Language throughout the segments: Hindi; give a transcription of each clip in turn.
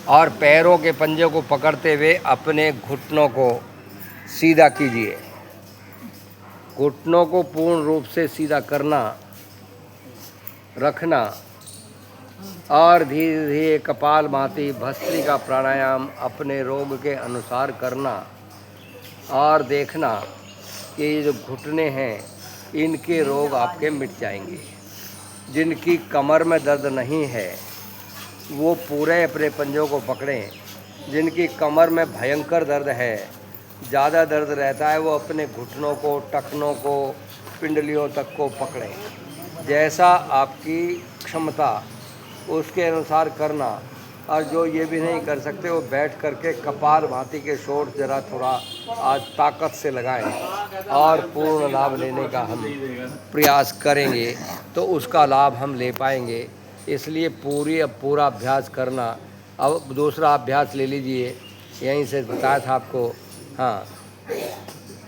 और पैरों के पंजे को पकड़ते हुए अपने घुटनों को सीधा कीजिए। घुटनों को पूर्ण रूप से सीधा करना, रखना और धीरे धीरे कपालभाति भस्त्रिका प्राणायाम अपने रोग के अनुसार करना और देखना कि ये जो घुटने हैं इनके रोग आपके मिट जाएंगे। जिनकी कमर में दर्द नहीं है वो पूरे अपने पंजों को पकड़ें। जिनकी कमर में भयंकर दर्द है, ज़्यादा दर्द रहता है, वो अपने घुटनों को, टखनों को, पिंडलियों तक को पकड़ें। जैसा आपकी क्षमता उसके अनुसार करना। और जो ये भी नहीं कर सकते वो बैठ करके कपालभाति के शोर जरा थोड़ा आज ताकत से लगाएं और पूर्ण लाभ लेने का हम प्रयास करेंगे तो उसका लाभ हम ले पाएंगे। इसलिए पूरा अभ्यास करना। अब दूसरा अभ्यास ले लीजिए, यहीं से बताया था आपको। हाँ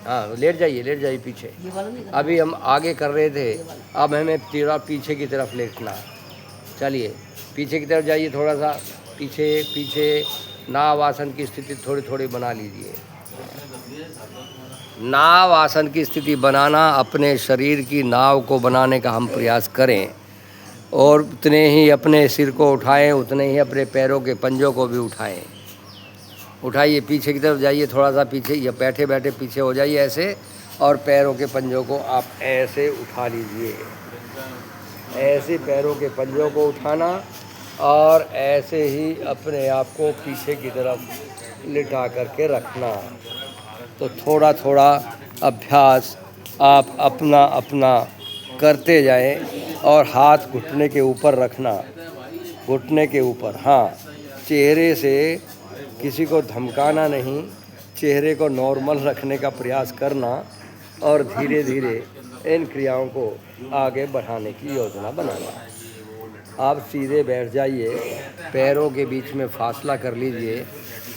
हाँ, लेट जाइए पीछे। अभी हम आगे कर रहे थे, अब हमें थोड़ा पीछे की तरफ लेटना। चलिए पीछे की तरफ जाइए, थोड़ा सा पीछे नाव आसन की स्थिति थोड़ी थोड़ी बना लीजिए। नाव आसन की स्थिति बनाना, अपने शरीर की नाव को बनाने का हम प्रयास करें और उतने ही अपने सिर को उठाएं, उतने ही अपने पैरों के पंजों को भी उठाएं। उठाइए, पीछे की तरफ जाइए, थोड़ा सा पीछे, या बैठे बैठे पीछे हो जाइए ऐसे, और पैरों के पंजों को आप ऐसे उठा लीजिए। ऐसे पैरों के पंजों को उठाना और ऐसे ही अपने आप को पीछे की तरफ लिटा करके रखना। तो थोड़ा थोड़ा अभ्यास आप अपना अपना करते जाएं और हाथ घुटने के ऊपर रखना, घुटने के ऊपर। हाँ, चेहरे से किसी को धमकाना नहीं, चेहरे को नॉर्मल रखने का प्रयास करना और धीरे धीरे इन क्रियाओं को आगे बढ़ाने की योजना बनाना। आप सीधे बैठ जाइए, पैरों के बीच में फासला कर लीजिए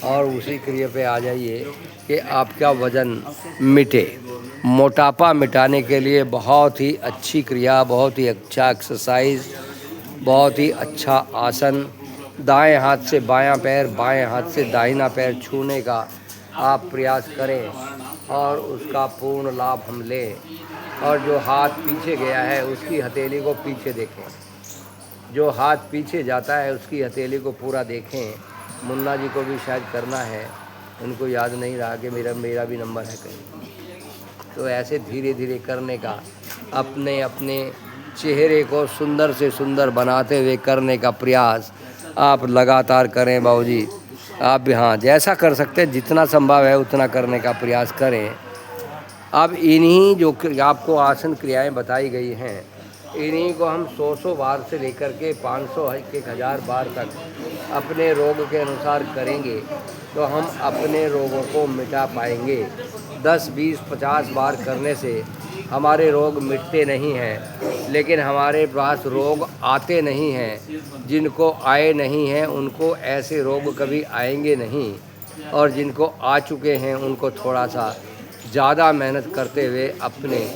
और उसी क्रिया पे आ जाइए कि आपका वज़न मिटे। मोटापा मिटाने के लिए बहुत ही अच्छी क्रिया, बहुत ही अच्छा एक्सरसाइज, बहुत ही अच्छा आसन। दाएं हाथ से बायां पैर, बाएं हाथ से दाहिना पैर छूने का आप प्रयास करें और उसका पूर्ण लाभ हम लें। और जो हाथ पीछे गया है उसकी हथेली को पीछे देखें। जो हाथ पीछे जाता है उसकी हथेली को पूरा देखें। मुन्ना जी को भी शायद करना है, उनको याद नहीं रहा कि मेरा भी नंबर है कहीं। तो ऐसे धीरे धीरे करने का, अपने अपने चेहरे को सुंदर से सुंदर बनाते हुए करने का प्रयास आप लगातार करें बाबूजी। आप भी हाँ, जैसा कर सकते हैं, जितना संभव है उतना करने का प्रयास करें। अब इन्हीं जो आपको आसन क्रियाएं बताई गई हैं, इन्हीं को हम 100 बार से लेकर के 500 1000 बार तक अपने रोग के अनुसार करेंगे तो हम अपने रोगों को मिटा पाएंगे। 10, 20, 50 बार करने से हमारे रोग मिटते नहीं हैं, लेकिन हमारे पास रोग आते नहीं हैं। जिनको आए नहीं हैं उनको ऐसे रोग कभी आएंगे नहीं, और जिनको आ चुके हैं उनको थोड़ा सा ज़्यादा मेहनत करते हुए अपने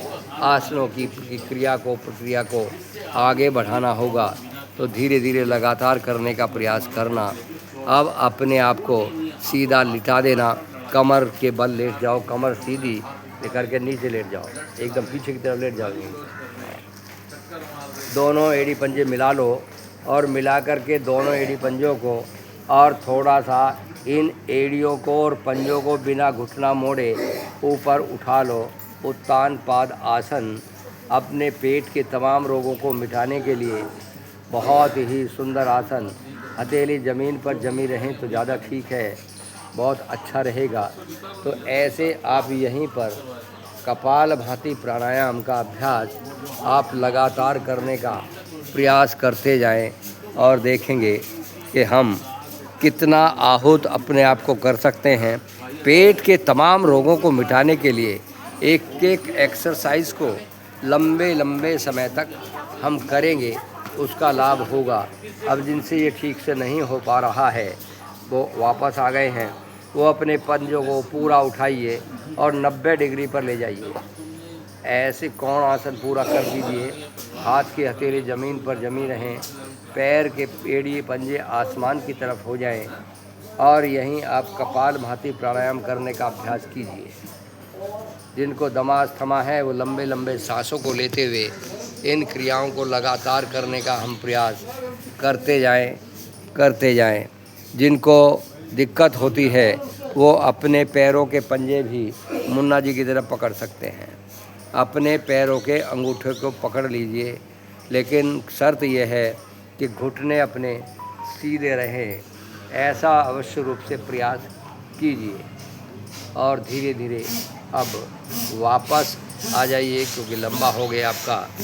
आसनों की प्रक्रिया को आगे बढ़ाना होगा। तो धीरे धीरे लगातार करने का प्रयास करना। अब अपने आप को सीधा लिटा देना, कमर के बल लेट जाओ, कमर सीधी लेकर के नीचे लेट जाओ, एकदम पीछे की तरफ लेट जाओगे। दोनों एड़ी पंजे मिला लो और मिला करके दोनों एड़ी पंजों को और थोड़ा सा इन एड़ियों को और पंजों को बिना घुटना मोड़े ऊपर उठा लो। उत्तान पाद आसन अपने पेट के तमाम रोगों को मिटाने के लिए बहुत ही सुंदर आसन। हथेली ज़मीन पर जमी रहें तो ज़्यादा ठीक है, बहुत अच्छा रहेगा। तो ऐसे आप यहीं पर कपालभाति प्राणायाम का अभ्यास आप लगातार करने का प्रयास करते जाएं और देखेंगे कि हम कितना आहूत अपने आप को कर सकते हैं। पेट के तमाम रोगों को मिटाने के लिए एक एक एक्सरसाइज को लंबे लंबे समय तक हम करेंगे, उसका लाभ होगा। अब जिनसे ये ठीक से नहीं हो पा रहा है वो वापस आ गए हैं, वो अपने पंजों को पूरा उठाइए और 90 डिग्री पर ले जाइए। ऐसे कोण आसन पूरा कर दीजिए। हाथ की हथेली ज़मीन पर जमी रहें, पैर के एड़ी पंजे आसमान की तरफ हो जाएं और यहीं आप कपालभाति प्राणायाम करने का अभ्यास कीजिए। जिनको दमा अस्थमा है वो लंबे लंबे सांसों को लेते हुए इन क्रियाओं को लगातार करने का हम प्रयास करते जाएं। जिनको दिक्कत होती है वो अपने पैरों के पंजे भी मुन्ना जी की तरफ पकड़ सकते हैं। अपने पैरों के अंगूठे को पकड़ लीजिए, लेकिन शर्त यह है कि घुटने अपने सीधे रहें। ऐसा अवश्य रूप से प्रयास कीजिए और धीरे धीरे अब वापस आ जाइए, क्योंकि लंबा हो गया आपका